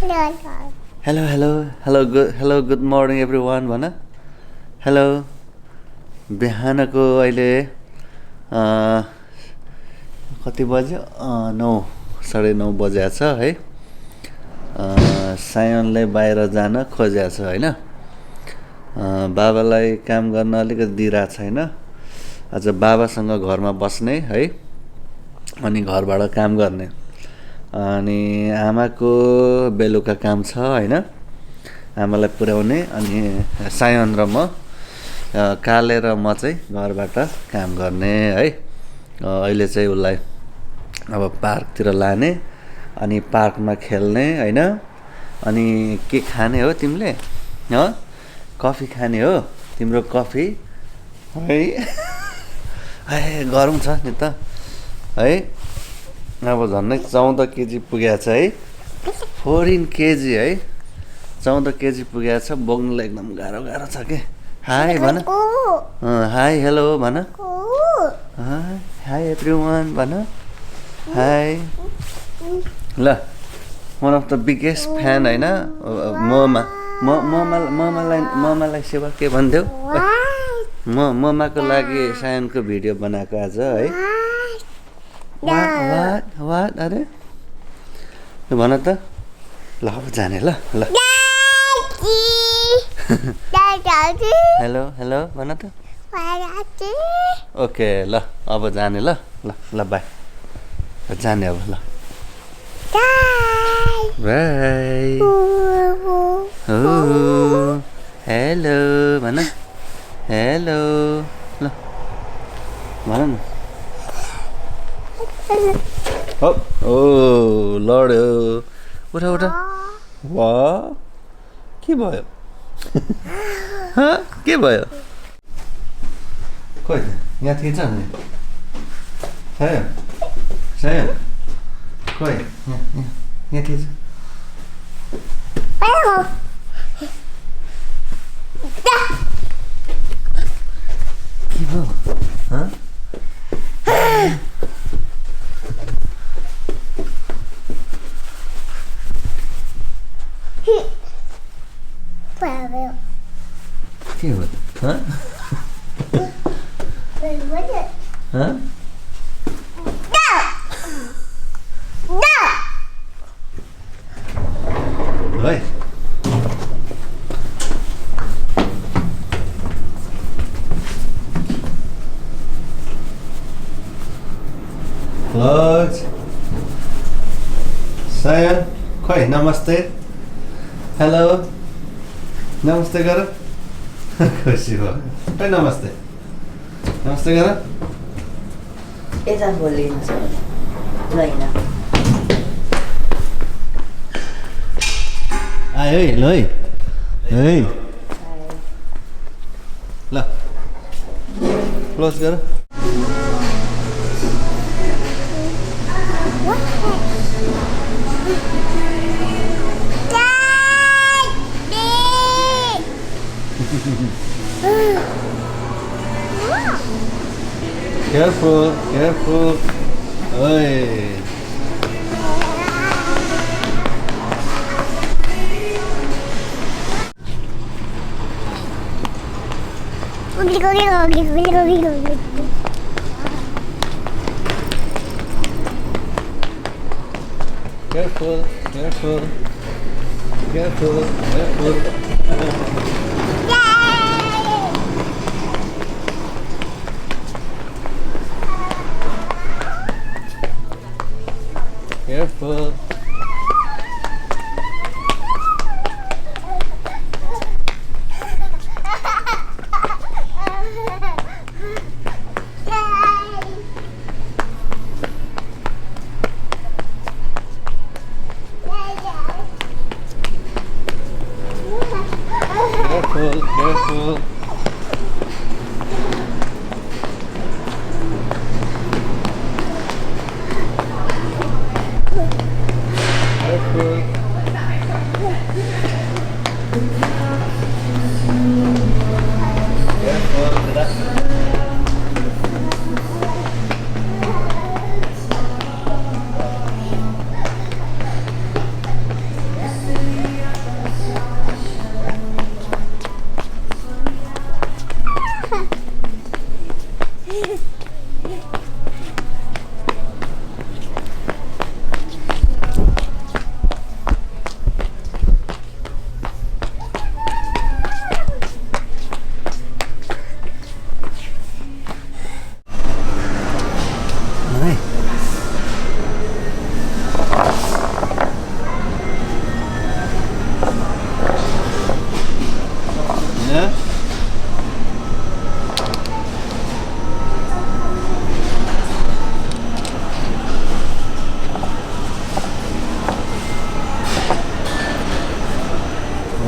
Hello, good morning everyone भन हेलो बिहानको अहिले कति बज्यो 9:30 बजेको छ है सायनले बाहिर जान खोजेको छ हैन बाबालाई काम गर्न अलिकति दिइरा छैन आज बाबासँग घरमा बस्ने है अनि घरबाट काम गर्ने अनि आमाको बेलुका काम छ हैन आमालाई पुर्याउने अनि सायन र म काले र म चाहिँ घरबाट काम गर्ने है अहिले चाहिँ उलाई अब पार्कतिर लाने अनि पार्कमा खेल्ने हैन अनि के खाने हो तिमीले कफी खाने हो तिम्रो कफी है गरम छ नि त है अब झन्डै 14 केजी पुगेको छ है 14 केजी है 14 केजी पुगेको छ बोक्नलाई एकदम गाह्रो छ के हाई भन हाई हेलो भन हाई एभ्रीवन भन हाई ल one of the biggest fan हैन ममालाई सेवा के भन्थ्यौ ममाको लागि सायनको भिडियो बनाएको आज है वाट अरे भन त ल अब जाने ल हेलो भन त ओके ल अब जाने ल बाई जाने अब ल बाई हेलो भन हेलो ल भन न ओ लड्यो उठा वा के भयो के भयो खोइ यहाँ थिएछ नि सायन खोइ यहाँ थिएछ के भयो के हो Rồi. Close. Sayan, खोइ नमस्ते हेलो नमस्ते गर खुसी भयो खोइ नमस्ते गर यता बोलिन्छ लैन आयो है ल है ल क्लोज गर Careful. Oi. Careful. Careful. Careful.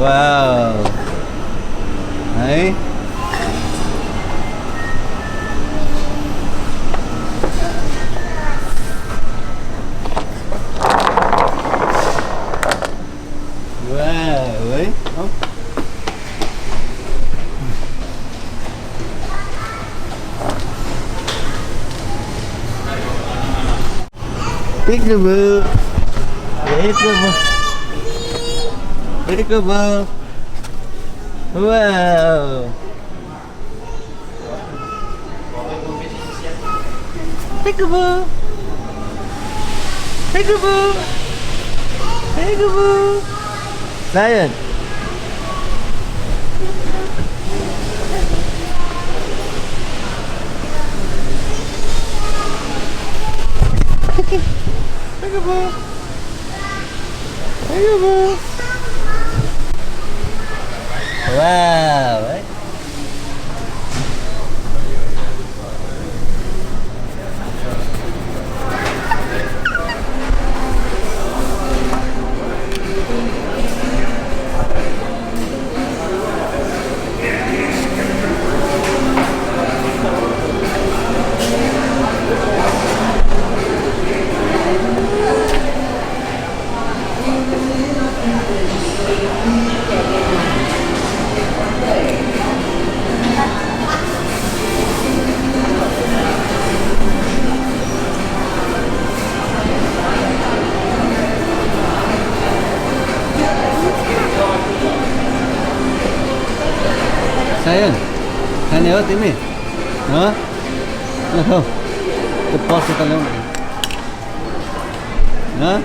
Wow. Hey. Wow, hey. Oh. Peekaboo. Peekaboo. Peekaboo. Wow. Peekaboo. Peekaboo. Peekaboo. Lion. Peekaboo. Peekaboo. Wow, right? Sayang, खाने हो तिमी? हाँ? ल खाऊ त्यो पर्छ त ल्याऊ न हाँ?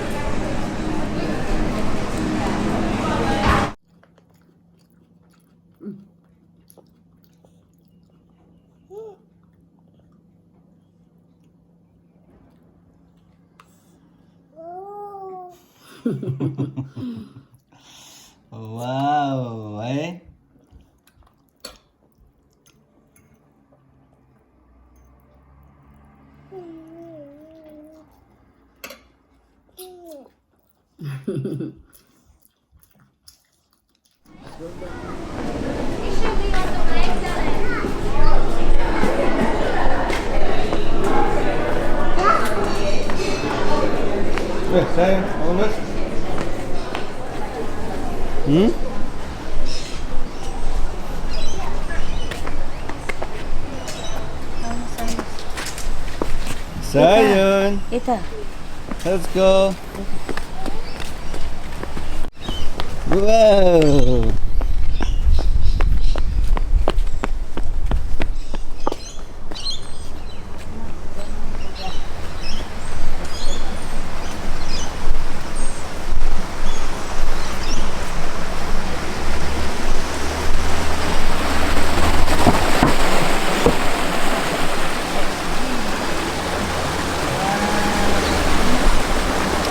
Wow, है? Sayang, almost. Sayang. Ita. Let's go. Wow.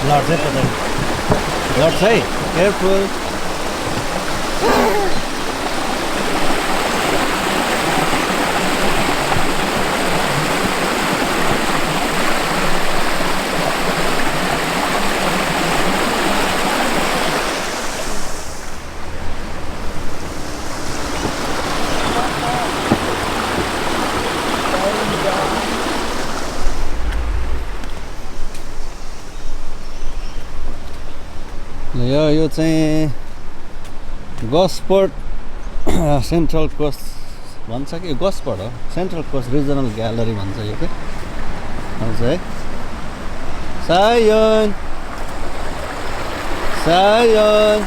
Lots of them. Lots, hey, careful. यो चाहिँ Gosford सेन्ट्रल कोस्ट भन्छ कि Gosford हो सेन्ट्रल कोस्ट रिजनल ग्यालरी भन्छ यो के आउँछ है सायन Sion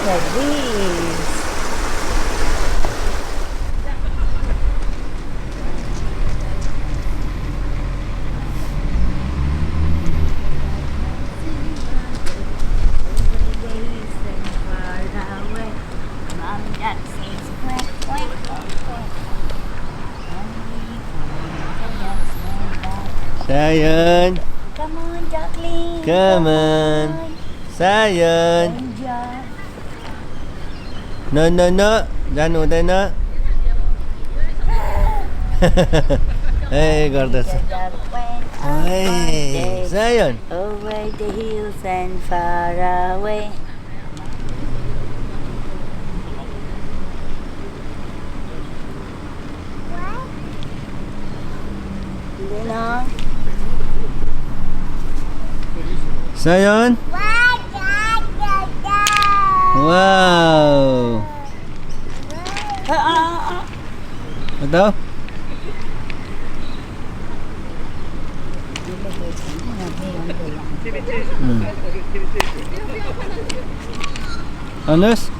like this. Sayang. Come on, Jacqueline. Come on. Sayang. Enjoy. No. जानु हुँदैन. ए गर्दैछ. Hey, Zion. Over the hills and far away. What? Zion. Wow. Betul? Anas?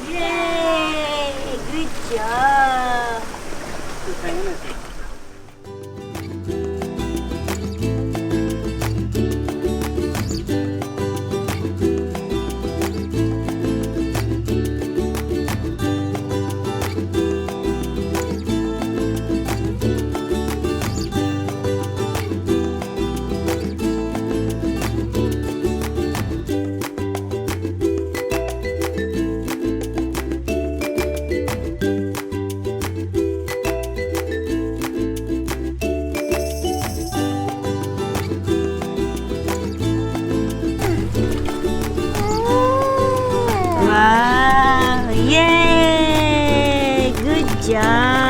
Yay! Good job! Wow! Yay! Good job!